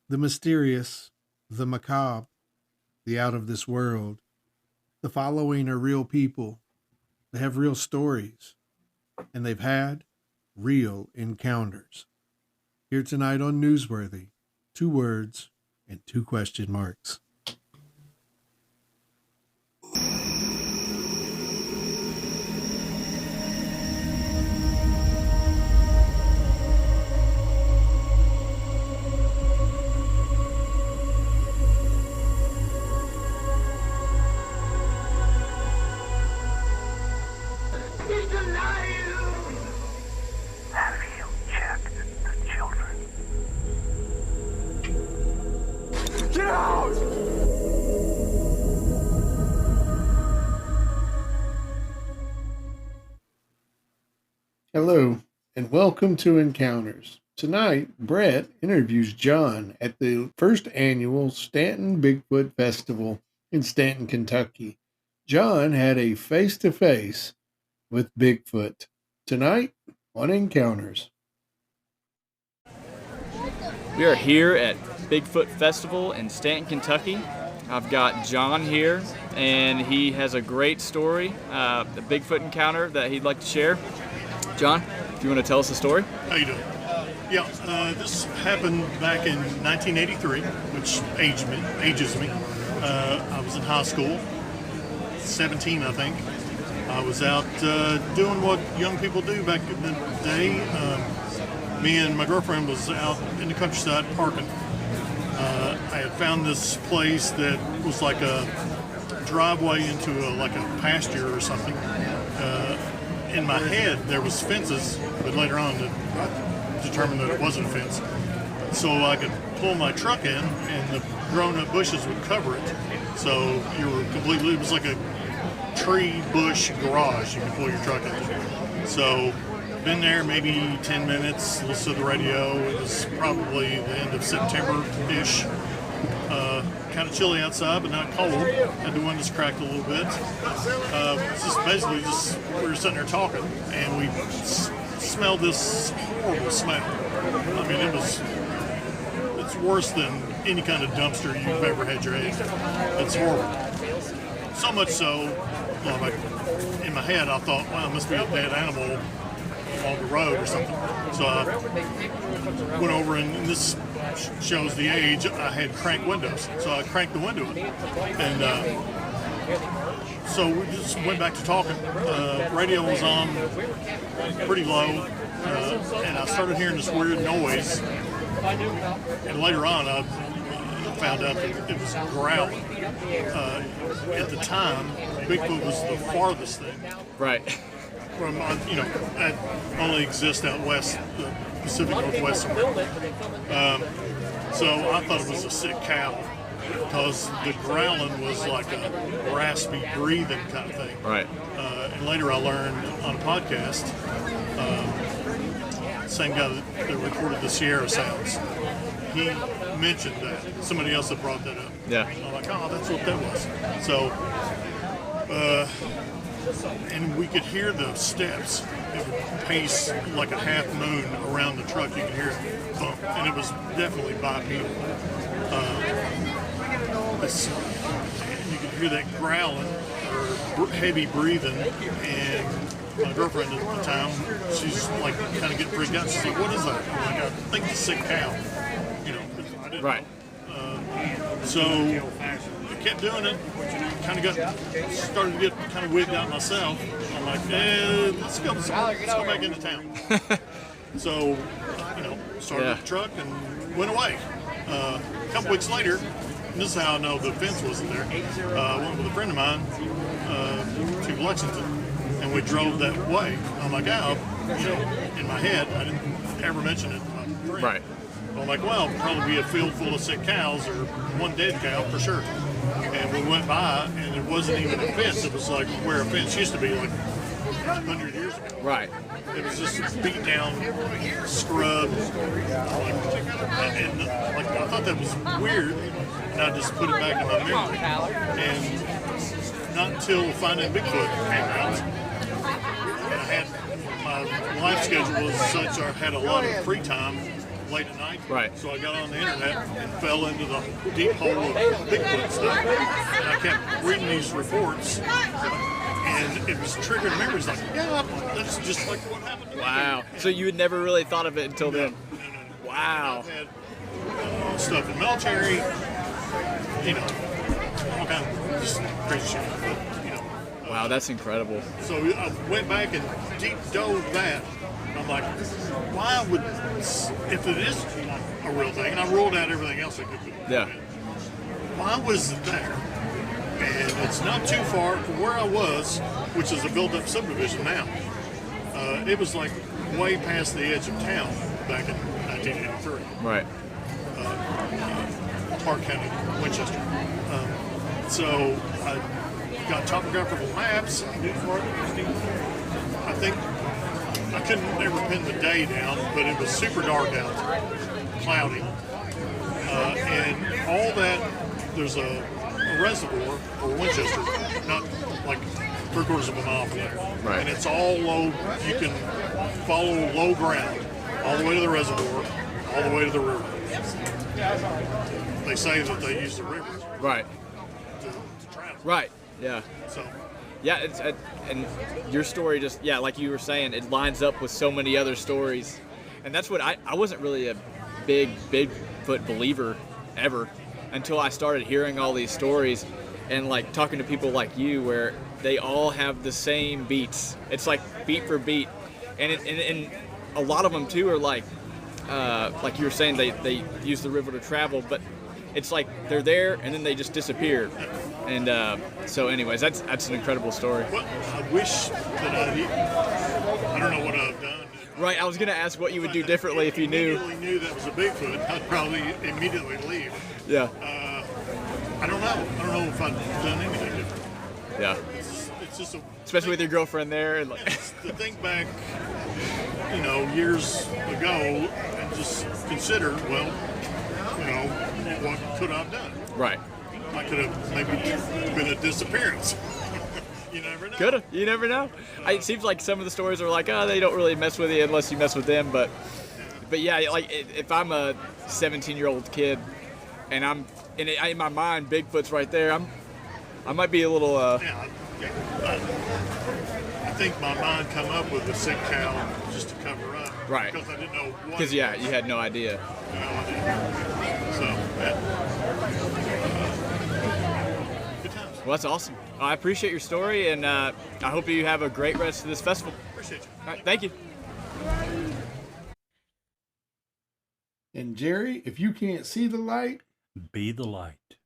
The mysterious, the macabre, the out of this world. The following are real people. They have real stories, and they've had real encounters. Here tonight on Newsworthy, two words and two question marks. He's alive! Have you checked the children? Get out! Hello, and welcome to Encounters. Tonight, Brett interviews John at the first annual Stanton Bigfoot Festival in Stanton, Kentucky. John had a face-to-face with Bigfoot. Tonight on Encounters. We are here at Bigfoot Festival in Stanton, Kentucky. I've got John here, and he has a great story, a Bigfoot encounter that he'd like to share. John, if you want to tell us the story. How you doing? This happened back in 1983, which ages me. I was in high school, 17, I think. I was out doing what young people do back in the day. Me and my girlfriend was out in the countryside parking. I had found this place that was like a driveway into like a pasture or something. In my head, there was fences, but later on, I determined that it wasn't a fence. So I could pull my truck in, and the grown-up bushes would cover it. So you were completely, it was like a tree bush garage you could pull your truck into. So been there maybe 10 minutes, listened to the radio. It was probably the end of September-ish. Kind of chilly outside, but not cold. Had the windows cracked a little bit. It's just basically we were sitting there talking, and we smelled this horrible smell. I mean, it's worse than any kind of dumpster you've ever had your head. It's horrible. So much so, like in my head, I thought, well, it must be a dead animal along the road or something. So I went over, and this shows the age. I had cranked windows, so I cranked the window up, and so we just went back to talking. Radio was on pretty low, and I started hearing this weird noise. And later on, I found out that it was growling. At the time, Bigfoot was the farthest thing. Right. From, that only exists out west, the Pacific Northwest somewhere. So I thought it was a sick cow because the growling was like a raspy breathing kind of thing. Right. And later I learned on a podcast, same guy that recorded the Sierra sounds, he mentioned that. Somebody else had brought that up. Yeah. I'm like, oh, that's what that was. So, and we could hear the steps. It would pace like a half moon around the truck. You could hear it bump, and it was definitely bipedal. You could hear that growling or heavy breathing, and my girlfriend at the time, she's like kind of getting freaked out. She's like, "What is that?" I'm like, "I think it's a sick cow." I didn't Right. know. So I kept doing it. Kind of started to get kind of wigged out myself. I'm like, let's go back into town. So, started the truck and went away. A couple weeks later, and this is how I know the fence wasn't there. I went with a friend of mine to Lexington, and we drove that way. I'm like, in my head, I didn't ever mention it to my friend. Right. I'm like, well, probably be a field full of sick cows or one dead cow for sure. And we went by, and it wasn't even a fence. It was like where a fence used to be, like 100 years ago. Right. It was just beat down, scrubbed, and I thought that was weird, and I just put it back in my memory. And not until Finding Bigfoot came out, and I had my life schedule was such I had a lot of free time. late at night. Right. So I got on the internet and fell into the deep hole of Bigfoot stuff. And I kept reading these reports, and it was triggering memories like, yeah, that's just like what happened to me. Wow. So you had never really thought of it until then? No. Wow. I've had stuff in the military, all kind of just crazy shit. But, Wow, that's incredible. So I went back and deep dove that. I'm like, why would, if it is a real thing, and I ruled out everything else I could do. Yeah. Why was it there? And it's not too far from where I was, which is a built-up subdivision now. It was like way past the edge of town back in 1983. Right. Park County, Winchester. So I got topographical maps. I think I couldn't ever pin the day down, but it was super dark out, cloudy, and all that. There's a reservoir for Winchester, not like 3/4 of a mile from there, Right. and it's all low. You can follow low ground all the way to the reservoir, all the way to the river. They say that they use the river Right. to travel. Right. Yeah. So, Yeah, and your story just, yeah, like you were saying, it lines up with so many other stories. And that's what I wasn't really a big Bigfoot believer ever until I started hearing all these stories and like talking to people like you where they all have the same beats. It's like beat for beat. And a lot of them too are like you were saying, they use the river to travel, but it's like they're there and then they just disappear. And so anyways, that's an incredible story. well, I wish that I don't know what I've done. Right, I was going to ask what you would do differently if you knew. Immediately knew that was a Bigfoot, I'd probably immediately leave. Yeah, I don't know. I don't know if I've done anything different. yeah. It's just a Especially with your girlfriend there. And to think back, years ago, and just consider, well, what could I have done? Right. I could have maybe been a disappearance. You never know. Coulda. You never know. It seems like some of the stories are like, oh, they don't really mess with you unless you mess with them. But yeah, like if I'm a 17-year-old kid and I'm in my mind, Bigfoot's right there. I might be a little. Yeah. I think my mind come up with a sick cow just to cover up. Right. Because I didn't know what. Because yeah, you had no idea. So, yeah. Good times. Well, that's awesome. I appreciate your story, and I hope you have a great rest of this festival. Appreciate you. All right, thank you. And Jerry, if you can't see the light, Be the light.